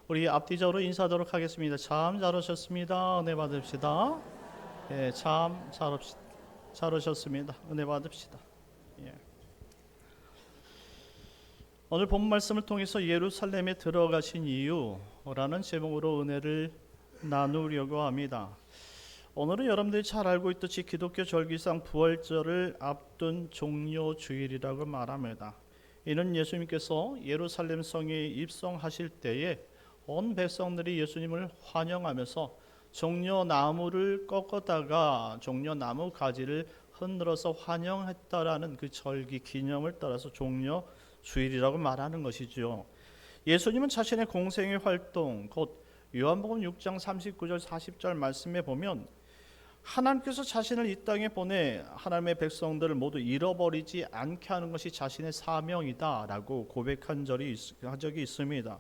우리 앞뒤적으로 인사하도록 하겠습니다. 참 잘 오셨습니다. 은혜 받읍시다. 예, 참 잘 오셨습니다. 은혜 받읍시다. 예. 오늘 본 말씀을 통해서 예루살렘에 들어가신 이유라는 제목으로 은혜를 나누려고 합니다. 오늘은 여러분들이 잘 알고 있듯이 기독교 절기상 부활절을 앞둔 종려 주일이라고 말합니다. 이는 예수님께서 예루살렘 성에 입성하실 때에 온 백성들이 예수님을 환영하면서 종려나무를 꺾었다가 종려나무 가지를 흔들어서 환영했다라는 그 절기 기념을 따라서 종려 주일이라고 말하는 것이죠. 예수님은 자신의 공생의 활동, 곧 요한복음 6장 39절 40절 말씀에 보면 하나님께서 자신을 이 땅에 보내 하나님의 백성들을 모두 잃어버리지 않게 하는 것이 자신의 사명이다라고 고백한 적이 있습니다.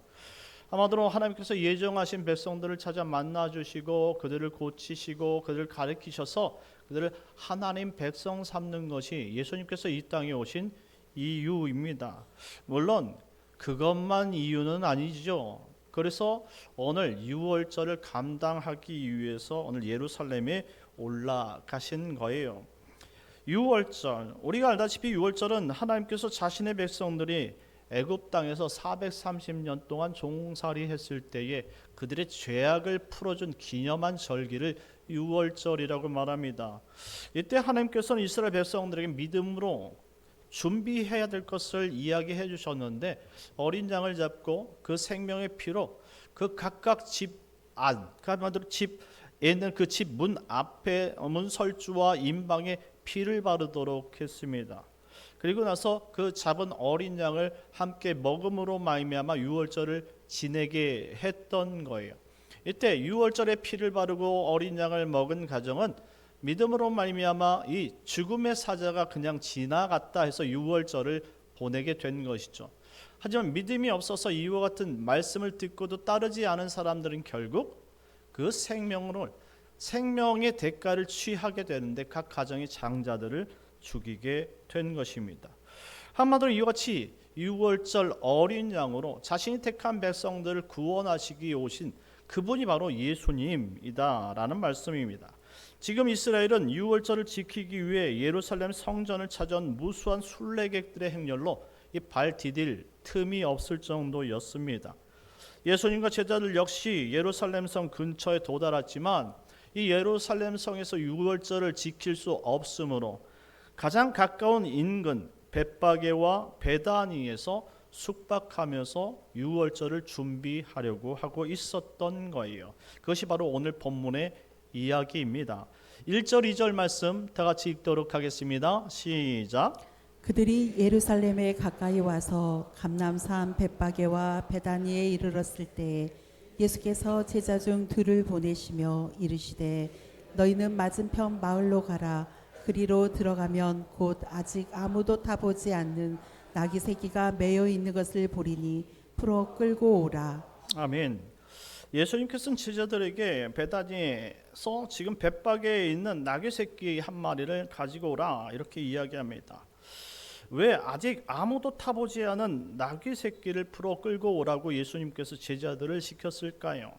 아마도 하나님께서 예정하신 백성들을 찾아 만나주시고 그들을 고치시고 그들을 가르치셔서 그들을 하나님 백성 삼는 것이 예수님께서 이 땅에 오신 이유입니다. 물론 그것만 이유는 아니죠. 그래서 오늘 유월절을 감당하기 위해서 오늘 예루살렘에 올라가신 거예요. 유월절, 우리가 알다시피 유월절은 하나님께서 자신의 백성들이 애굽 땅에서 430년 동안 종살이 했을 때에 그들의 죄악을 풀어준 기념한 절기를 유월절이라고 말합니다. 이때 하나님께서는 이스라엘 백성들에게 믿음으로 준비해야 될 것을 이야기해 주셨는데 어린 양을 잡고 그 생명의 피로 그 각각 집 안, 그야말로 집에 있는 그 집 문 앞에 문 설주와 임방에 피를 바르도록 했습니다. 그리고 나서 그 잡은 어린 양을 함께 먹음으로 말미암아 유월절을 지내게 했던 거예요. 이때 유월절에 피를 바르고 어린 양을 먹은 가정은 믿음으로 말미암아 이 죽음의 사자가 그냥 지나갔다 해서 유월절을 보내게 된 것이죠. 하지만 믿음이 없어서 이와 같은 말씀을 듣고도 따르지 않은 사람들은 결국 그 생명의 대가를 취하게 되는데 각 가정의 장자들을 죽이게 된 것입니다. 한마디로 이와 같이 유월절 어린 양으로 자신이 택한 백성들을 구원하시기 오신 그분이 바로 예수님이다라는 말씀입니다. 지금 이스라엘은 유월절을 지키기 위해 예루살렘 성전을 찾아온 무수한 순례객들의 행렬로 이 발 디딜 틈이 없을 정도였습니다. 예수님과 제자들 역시 예루살렘 성 근처에 도달했지만 이 예루살렘 성에서 유월절을 지킬 수 없으므로 가장 가까운 인근 벳바게와 베다니에서 숙박하면서 유월절을 준비하려고 하고 있었던 거예요. 그것이 바로 오늘 본문의 이야기입니다. 1절 2절 말씀 다 같이 읽도록 하겠습니다. 시작. 그들이 예루살렘에 가까이 와서 감람산 벳바게와 베다니에 이르렀을 때 예수께서 제자 중 둘을 보내시며 이르시되 너희는 맞은편 마을로 가라. 그리로 들어가면 곧 아직 아무도 타보지 않는 나귀 새끼가 매여 있는 것을 보리니 풀어 끌고 오라. 아멘. 예수님께서는 제자들에게 베다니에서 지금 벳바게에 있는 나귀 새끼 한 마리를 가지고 오라 이렇게 이야기합니다. 왜 아직 아무도 타보지 않은 나귀 새끼를 풀어 끌고 오라고 예수님께서 제자들을 시켰을까요?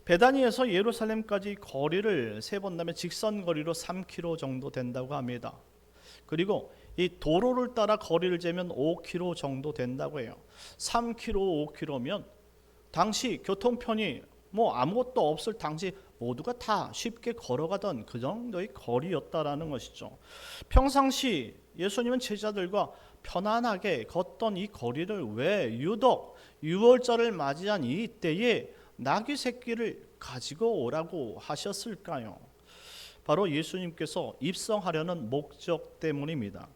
베다니에서 예루살렘까지 거리를 세본다면 직선 거리로 3km 정도 된다고 합니다. 그리고 이 도로를 따라 거리를 재면 5km 정도 된다고 해요. 3km, 5km면 당시 교통편이 아무것도 없을 당시 모두가 다 쉽게 걸어가던 그 정도의 거리였다라는 것이죠. 평상시 예수님은 제자들과 편안하게 걷던 이 거리를 왜 유독 유월절을 맞이한 이 때에 나귀 새끼를 가지고 오라고 하셨을까요? 바로 예수님께서 입성하려는 목적 때문입니다.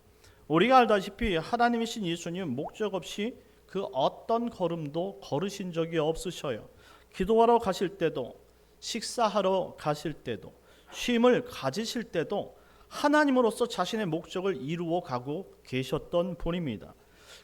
우리가 알다시피 하나님이신 예수님은 목적 없이 그 어떤 걸음도 걸으신 적이 없으셔요. 기도하러 가실 때도, 식사하러 가실 때도, 쉼을 가지실 때도 하나님으로서 자신의 목적을 이루어 가고 계셨던 분입니다.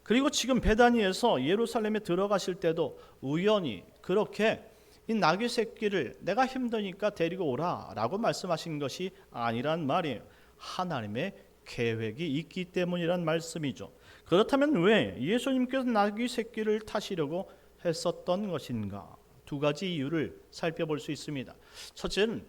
그리고 지금 베다니에서 예루살렘에 들어가실 때도 우연히 그렇게 이 나귀 새끼를 내가 힘드니까 데리고 오라 라고 말씀하신 것이 아니란 말이에요. 하나님의 계획이 있기 때문이란 말씀이죠. 그렇다면 왜 예수님께서 나귀 새끼를 타시려고 했었던 것인가? 두 가지 이유를 살펴볼 수 있습니다. 첫째는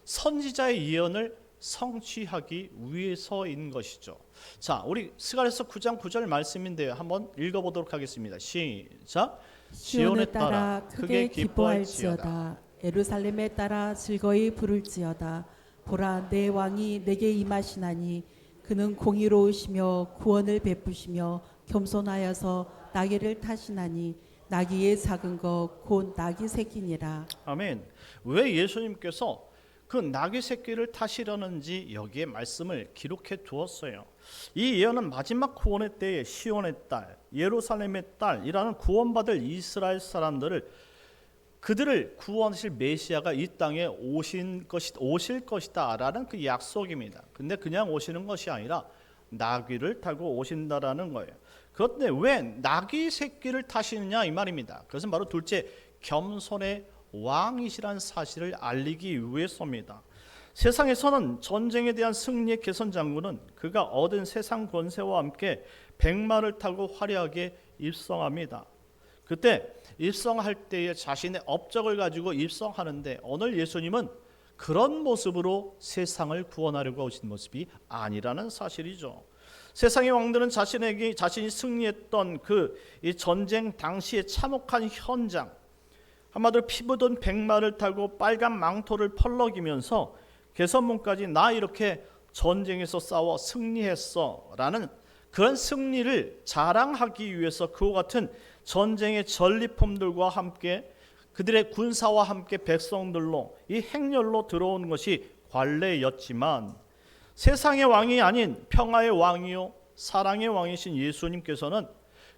선지자의 예언을 성취하기 위해서인 것이죠. 자, 우리 스가랴서 9장 9절 말씀인데요. 한번 읽어보도록 하겠습니다. 시작. 시온에 따라 크게 기뻐할지어다. 예루살렘에 따라 즐거이 부를지어다. 보라, 내 왕이 내게 임하시나니 그는 공의로우시며 구원을 베푸시며 겸손하여서 나귀를 타시나니 나귀의 작은 것 곧 나귀 새끼니라. 아멘. 왜 예수님께서 그 나귀 새끼를 타시려는지 여기에 말씀을 기록해 두었어요. 이 예언은 마지막 구원의 때에 시온의 딸, 예루살렘의 딸이라는 구원받을 이스라엘 사람들을 그들을 구원하실 메시아가 이 땅에 오실 것이다라는 그 약속입니다. 근데 그냥 오시는 것이 아니라 나귀를 타고 오신다라는 거예요. 그런데 왜 나귀 새끼를 타시느냐 이 말입니다. 그것은 바로 둘째, 겸손의 왕이시라는 사실을 알리기 위해서입니다. 세상에서는 전쟁에 대한 승리의 개선 장군은 그가 얻은 세상 권세와 함께 백마를 타고 화려하게 입성합니다. 그때 입성할 때에 자신의 업적을 가지고 입성하는데 오늘 예수님은 그런 모습으로 세상을 구원하려고 오신 모습이 아니라는 사실이죠. 세상의 왕들은 자신이 승리했던 이 전쟁 당시에 참혹한 현장, 한마디로 피 묻은 백마를 타고 빨간 망토를 펄럭이면서 개선문까지 나 이렇게 전쟁에서 싸워 승리했어 라는 그런 승리를 자랑하기 위해서 그와 같은 전쟁의 전리품들과 함께 그들의 군사와 함께 백성들로 이 행렬로 들어온 것이 관례였지만 세상의 왕이 아닌 평화의 왕이요 사랑의 왕이신 예수님께서는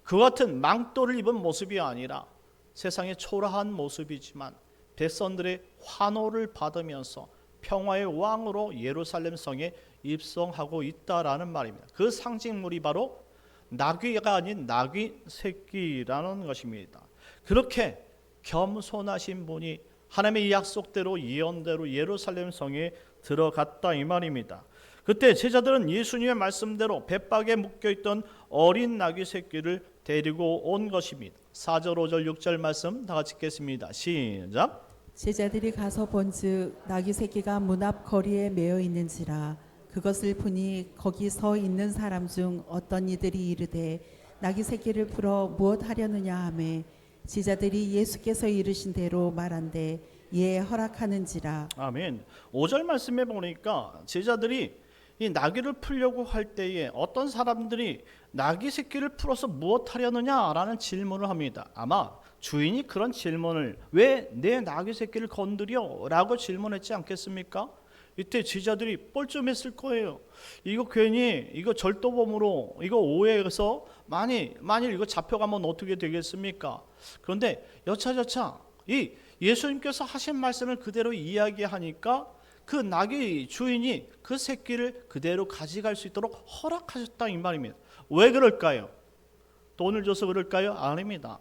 그 같은 망토를 입은 모습이 아니라 세상의 초라한 모습이지만 백성들의 환호를 받으면서 평화의 왕으로 예루살렘 성에 입성하고 있다라는 말입니다. 그 상징물이 바로 나귀가 아닌 나귀 새끼라는 것입니다. 그렇게 겸손하신 분이 하나님의 약속대로 예언대로 예루살렘 성에 들어갔다 이 말입니다. 그때 제자들은 예수님의 말씀대로 벳박에 묶여있던 어린 나귀 새끼를 데리고 온 것입니다. 4절 5절 6절 말씀 다 같이 읽겠습니다. 시작. 제자들이 가서 본즉 나귀 새끼가 문 앞 거리에 매어 있는지라. 그것을 보니 거기 서 있는 사람 중 어떤 이들이 이르되 나귀 새끼를 풀어 무엇 하려느냐 하매 제자들이 예수께서 이르신 대로 말한대 예 허락하는지라. 아멘. 5절 말씀에 보니까 제자들이 이 나귀를 풀려고 할 때에 어떤 사람들이 나귀 새끼를 풀어서 무엇 하려느냐라는 질문을 합니다. 아마 주인이 그런 질문을 왜 내 나귀 새끼를 건드려? 라고 질문했지 않겠습니까? 이때 제자들이 뻘쭘했을 거예요. 이거 괜히 이거 절도범으로 이거 오해해서 만일 이거 잡혀가면 어떻게 되겠습니까? 그런데 여차저차 이 예수님께서 하신 말씀을 그대로 이야기하니까 그 나귀 주인이 그 새끼를 그대로 가져갈 수 있도록 허락하셨다 이 말입니다. 왜 그럴까요? 돈을 줘서 그럴까요? 아닙니다.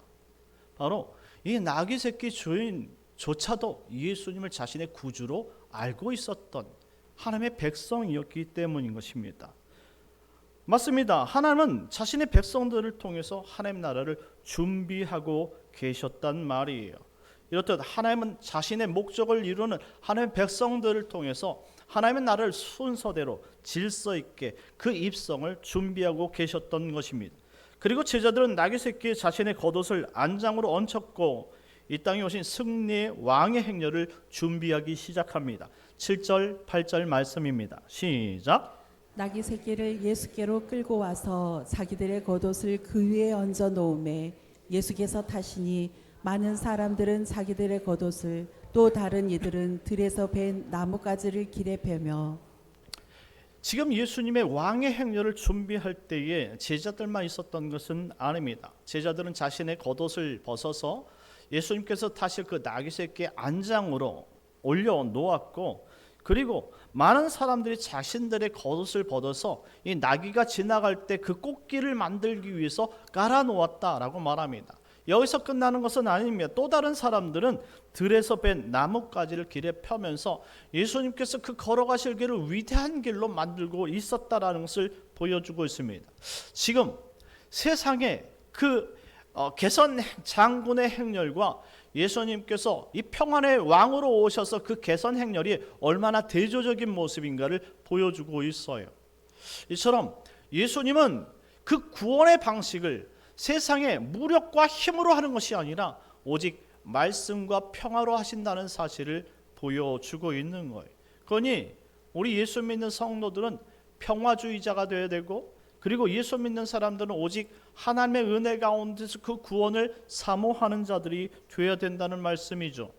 바로 이 나귀 새끼 주인조차도 예수님을 자신의 구주로 알고 있었던 하나님의 백성이었기 때문인 것입니다. 맞습니다. 하나님은 자신의 백성들을 통해서 하나님 나라를 준비하고 계셨단 말이에요. 이렇듯 하나님은 자신의 목적을 이루는 하나님의 백성들을 통해서 하나님의 나라를 순서대로 질서 있게 그 입성을 준비하고 계셨던 것입니다. 그리고 제자들은 나귀 새끼에 자신의 겉옷을 안장으로 얹혔고 이 땅에 오신 승리의 왕의 행렬을 준비하기 시작합니다. 7절 8절 말씀입니다. 시작. 나귀 새끼를 예수께로 끌고 와서 자기들의 겉옷을 그 위에 얹어 놓음에 예수께서 타시니 많은 사람들은 자기들의 겉옷을 또 다른 이들은 들에서 벤 나뭇가지를 길에 펴며. 지금 예수님의 왕의 행렬을 준비할 때에 제자들만 있었던 것은 아닙니다. 제자들은 자신의 겉옷을 벗어서 예수님께서 타실 그 나귀 새끼의 안장으로 올려놓았고 그리고 많은 사람들이 자신들의 겉옷을 벗어서 이 나귀가 지나갈 때 그 꽃길을 만들기 위해서 깔아놓았다라고 말합니다. 여기서 끝나는 것은 아닙니다. 또 다른 사람들은 들에서 뺀 나뭇가지를 길에 펴면서 예수님께서 그 걸어가실 길을 위대한 길로 만들고 있었다라는 것을 보여주고 있습니다. 지금 세상에 그 개선 장군의 행렬과 예수님께서 이 평안의 왕으로 오셔서 그 개선 행렬이 얼마나 대조적인 모습인가를 보여주고 있어요. 이처럼 예수님은 그 구원의 방식을 세상의 무력과 힘으로 하는 것이 아니라 오직 말씀과 평화로 하신다는 사실을 보여주고 있는 거예요. 그러니 우리 예수 믿는 성도들은 평화주의자가 되어야 되고, 그리고 예수 믿는 사람들은 오직 하나님의 은혜 가운데서 그 구원을 사모하는 자들이 되어야 된다는 말씀이죠.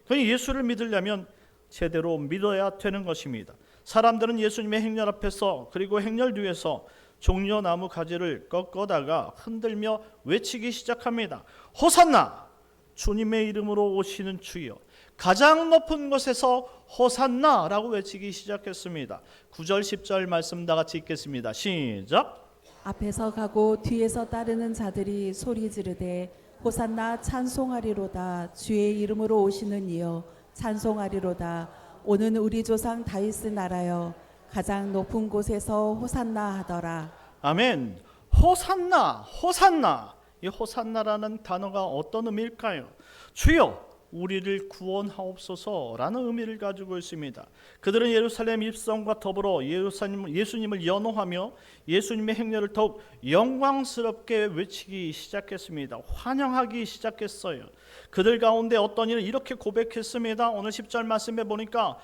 그러니 예수를 믿으려면 제대로 믿어야 되는 것입니다. 사람들은 예수님의 행렬 앞에서, 그리고 행렬 뒤에서 종려나무 가지를 꺾어다가 흔들며 외치기 시작합니다. 호산나! 주님의 이름으로 오시는 주여, 가장 높은 곳에서 호산나라고 외치기 시작했습니다. 9절 10절 말씀 다 같이 읽겠습니다. 시작. 앞에서 가고 뒤에서 따르는 자들이 소리 지르되 호산나 찬송하리로다. 주의 이름으로 오시는 이여 찬송하리로다. 오는 우리 조상 다윗의 나라여 가장 높은 곳에서 호산나 하더라. 아멘. 호산나, 호산나. 이 호산나라는 단어가 어떤 의미일까요? 주여 우리를 구원하옵소서라는 의미를 가지고 있습니다. 그들은 예루살렘 입성과 더불어 예수님을 연호하며 예수님의 행렬을 더욱 영광스럽게 외치기 시작했습니다. 환영하기 시작했어요. 그들 가운데 어떤 이는 이렇게 고백했습니다. 오늘 10절 말씀에 보니까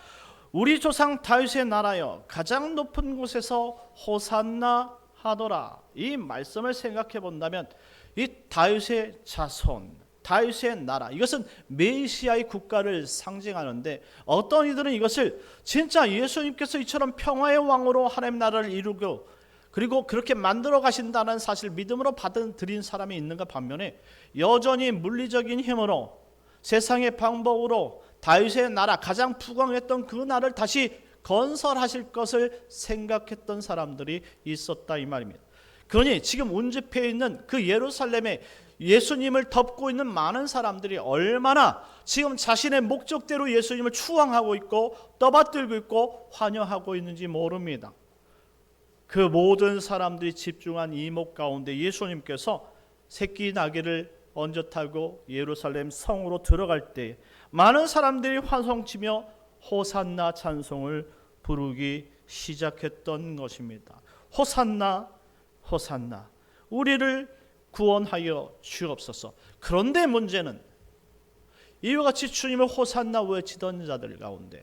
우리 조상 다윗의 나라여 가장 높은 곳에서 호산나 하더라. 이 말씀을 생각해 본다면 이 다윗의 자손, 다윗의 나라, 이것은 메시아의 국가를 상징하는데, 어떤 이들은 이것을 진짜 예수님께서 이처럼 평화의 왕으로 하나님 나라를 이루고 그리고 그렇게 만들어 가신다는 사실 믿음으로 받아들인 사람이 있는가 반면에, 여전히 물리적인 힘으로 세상의 방법으로 다윗의 나라, 가장 부강했던 그 나라를 다시 건설하실 것을 생각했던 사람들이 있었다 이 말입니다. 그러니 지금 운집해 있는 그 예루살렘에 예수님을 덮고 있는 많은 사람들이 얼마나 지금 자신의 목적대로 예수님을 추앙하고 있고 떠받들고 있고 환영하고 있는지 모릅니다. 그 모든 사람들이 집중한 이목 가운데 예수님께서 새끼 나귀를 얹어 타고 예루살렘 성으로 들어갈 때 많은 사람들이 환성치며 호산나 찬송을 부르기 시작했던 것입니다. 호산나, 호산나, 우리를 구원하여 주옵소서. 그런데 문제는 이와 같이 주님을 호산나 외치던 자들 가운데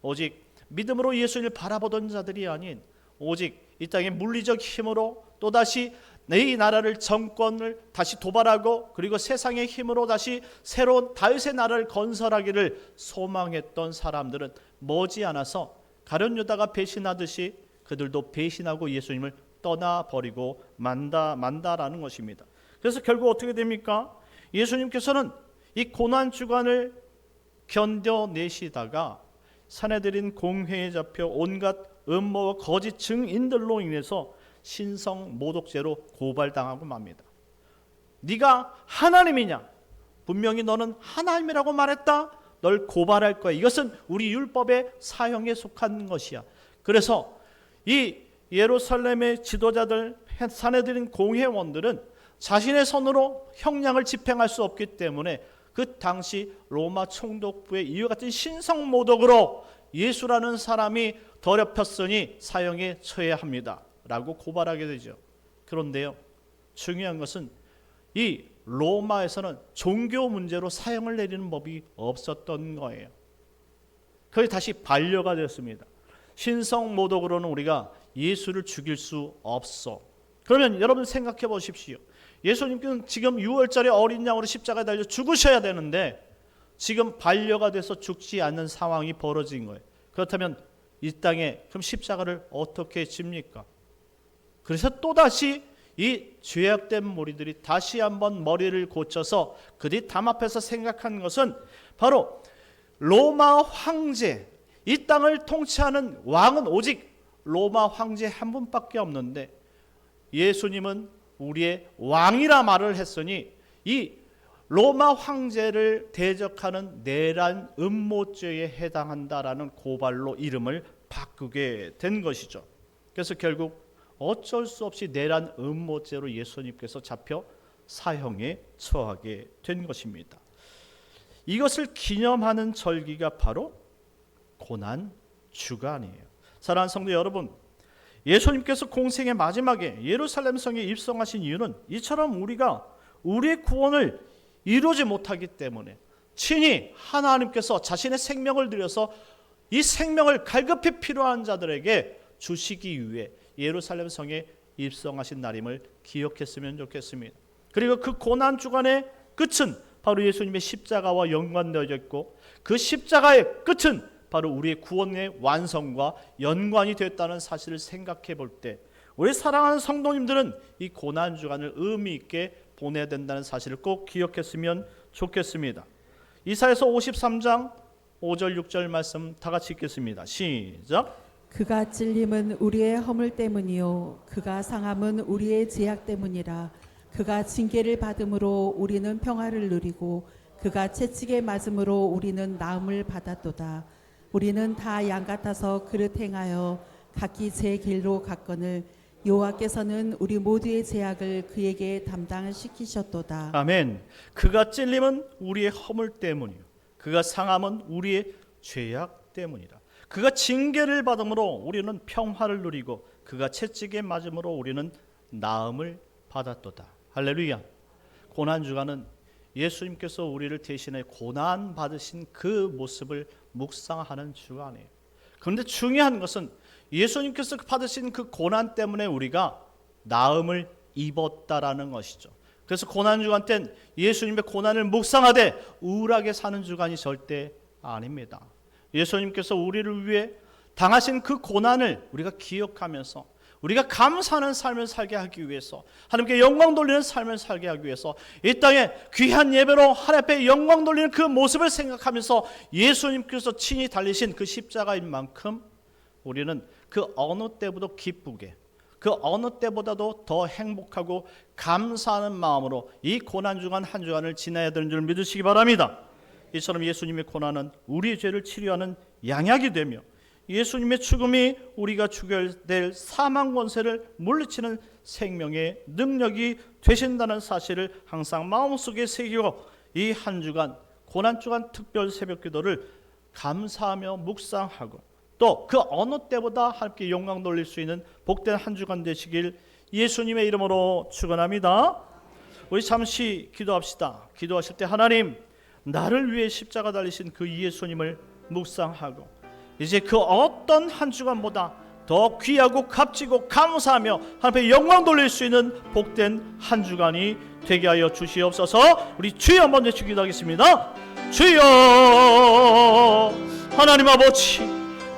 오직 믿음으로 예수님을 바라보던 자들이 아닌 오직 이 땅의 물리적 힘으로 또다시 내 나라를, 정권을 다시 도발하고 그리고 세상의 힘으로 다시 새로운 다윗의 나라를 건설하기를 소망했던 사람들은 머지않아서 가룟 유다가 배신하듯이 그들도 배신하고 예수님을 떠나버리고 만다라는 것입니다. 그래서 결국 어떻게 됩니까? 예수님께서는 이 고난 주간을 견뎌내시다가 사내들인 공회에 잡혀 온갖 음모와 거짓 증인들로 인해서 신성 모독죄로 고발당하고 맙니다. 네가 하나님이냐? 분명히 너는 하나님이라고 말했다. 널 고발할 거야. 이것은 우리 율법의 사형에 속한 것이야. 그래서 이 예루살렘의 지도자들, 사내들인 공회원들은 자신의 손으로 형량을 집행할 수 없기 때문에 그 당시 로마 총독부의 이와 같은 신성 모독으로 예수라는 사람이 더럽혔으니 사형에 처해야 합니다 라고 고발하게 되죠. 그런데요, 중요한 것은 이 로마에서는 종교 문제로 사형을 내리는 법이 없었던 거예요. 그게 다시 반려가 되었습니다. 신성 모독으로는 우리가 예수를 죽일 수 없어. 그러면 여러분 생각해 보십시오. 예수님께서는 지금 6월절에 어린 양으로 십자가에 달려 죽으셔야 되는데 지금 반려가 돼서 죽지 않는 상황이 벌어진 거예요. 그렇다면 이 땅에 그럼 십자가를 어떻게 집니까? 그래서 또다시 이 죄악된 무리들이 다시 한번 머리를 고쳐서 그들이 담 앞에서 생각한 것은 바로 로마 황제, 이 땅을 통치하는 왕은 오직 로마 황제 한 분밖에 없는데 예수님은 우리의 왕이라 말을 했으니 이 로마 황제를 대적하는 내란 음모죄에 해당한다라는 고발로 이름을 바꾸게 된 것이죠. 그래서 결국 어쩔 수 없이 내란 음모죄로 예수님께서 잡혀 사형에 처하게 된 것입니다. 이것을 기념하는 절기가 바로 고난 주간이에요. 사랑하는 성도 여러분, 예수님께서 공생의 마지막에 예루살렘 성에 입성하신 이유는 이처럼 우리가 우리의 구원을 이루지 못하기 때문에 친히 하나님께서 자신의 생명을 들여서 이 생명을 갈급히 필요한 자들에게 주시기 위해 예루살렘 성에 입성하신 날임을 기억했으면 좋겠습니다. 그리고 그 고난 주간의 끝은 바로 예수님의 십자가와 연관되어져 있고 그 십자가의 끝은 바로 우리의 구원의 완성과 연관이 됐다는 사실을 생각해 볼 때 우리 사랑하는 성도님들은 이 고난 주간을 의미 있게 보내야 된다는 사실을 꼭 기억했으면 좋겠습니다. 이사야서 53장 5절 6절 말씀 다 같이 읽겠습니다. 시작. 그가 찔림은 우리의 허물 때문이요 그가 상함은 우리의 죄악 때문이라. 그가 징계를 받음으로 우리는 평화를 누리고 그가 채찍에 맞음으로 우리는 나음을 받았도다. 우리는 다 양 같아서 그릇 행하여 각기 제 길로 갔거늘 여호와께서는 우리 모두의 죄악을 그에게 담당시키셨도다. 아멘. 그가 찔림은 우리의 허물 때문이요 그가 상함은 우리의 죄악 때문이라. 그가 징계를 받음으로 우리는 평화를 누리고 그가 채찍에 맞음으로 우리는 나음을 받았도다. 할렐루야. 고난주간은 예수님께서 우리를 대신해 고난 받으신 그 모습을 묵상하는 주간이에요. 그런데 중요한 것은 예수님께서 받으신 그 고난 때문에 우리가 나음을 입었다라는 것이죠. 그래서 고난주간 땐 예수님의 고난을 묵상하되 우울하게 사는 주간이 절대 아닙니다. 예수님께서 우리를 위해 당하신 그 고난을 우리가 기억하면서 우리가 감사하는 삶을 살게 하기 위해서 하나님께 영광 돌리는 삶을 살게 하기 위해서 이 땅에 귀한 예배로 하나님 앞에 영광 돌리는 그 모습을 생각하면서 예수님께서 친히 달리신 그 십자가인 만큼 우리는 그 어느 때보다 기쁘게 그 어느 때보다도 더 행복하고 감사하는 마음으로 이 고난주간 한 주간을 지나야 되는 줄 믿으시기 바랍니다. 이처럼 예수님의 고난은 우리의 죄를 치료하는 양약이 되며 예수님의 죽음이 우리가 죽여야 될 사망 권세를 물리치는 생명의 능력이 되신다는 사실을 항상 마음속에 새기고 이 한 주간 고난주간 특별 새벽기도를 감사하며 묵상하고 또 그 어느 때보다 하나님께 영광 돌릴 수 있는 복된 한 주간 되시길 예수님의 이름으로 축원합니다. 우리 잠시 기도합시다. 기도하실 때 하나님, 나를 위해 십자가 달리신 그 예수님을 묵상하고 이제 그 어떤 한 주간보다 더 귀하고 값지고 감사하며 하나님께 영광 돌릴 수 있는 복된 한 주간이 되게 하여 주시옵소서. 우리 주여 먼저 기도하겠습니다. 주여, 하나님 아버지,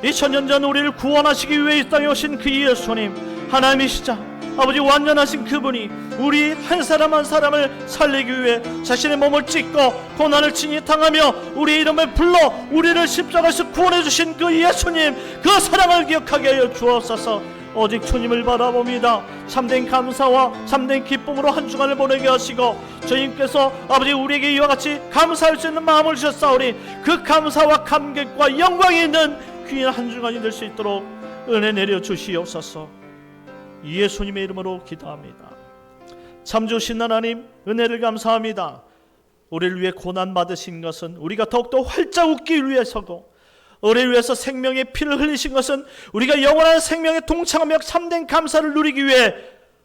2000년 전 우리를 구원하시기 위해 이 땅에 오신 그 예수님, 하나님이시자 아버지 완전하신 그분이 우리 한 사람 한 사람을 살리기 위해 자신의 몸을 찢고 고난을 친히 당하며 우리의 이름을 불러 우리를 십자가에서 구원해 주신 그 예수님, 그 사랑을 기억하게 하여 주옵소서. 오직 주님을 바라봅니다. 참된 감사와 참된 기쁨으로 한 주간을 보내게 하시고 주님께서 아버지 우리에게 이와 같이 감사할 수 있는 마음을 주셨사오니 그 감사와 감격과 영광이 있는 귀한 한 주간이 될 수 있도록 은혜 내려 주시옵소서. 예수님의 이름으로 기도합니다. 참 좋으신 하나님, 은혜를 감사합니다. 우리를 위해 고난 받으신 것은 우리가 더욱더 활짝 웃기 위해서고 우리를 위해서 생명의 피를 흘리신 것은 우리가 영원한 생명에 동참하며 참된 감사를 누리기 위해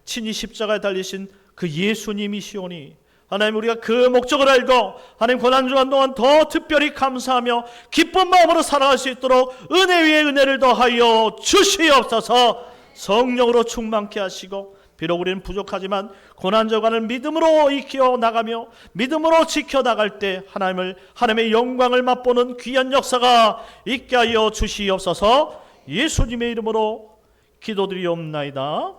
친히 십자가에 달리신 그 예수님이시오니 하나님, 우리가 그 목적을 알고 하나님 고난주간 동안 더 특별히 감사하며 기쁜 마음으로 살아갈 수 있도록 은혜 위에 은혜를 더하여 주시옵소서. 성령으로 충만케 하시고 비록 우리는 부족하지만 고난주간을 믿음으로 익혀 나가며 믿음으로 지켜나갈 때 하나님의 영광을 맛보는 귀한 역사가 있게 하여 주시옵소서. 예수님의 이름으로 기도드리옵나이다.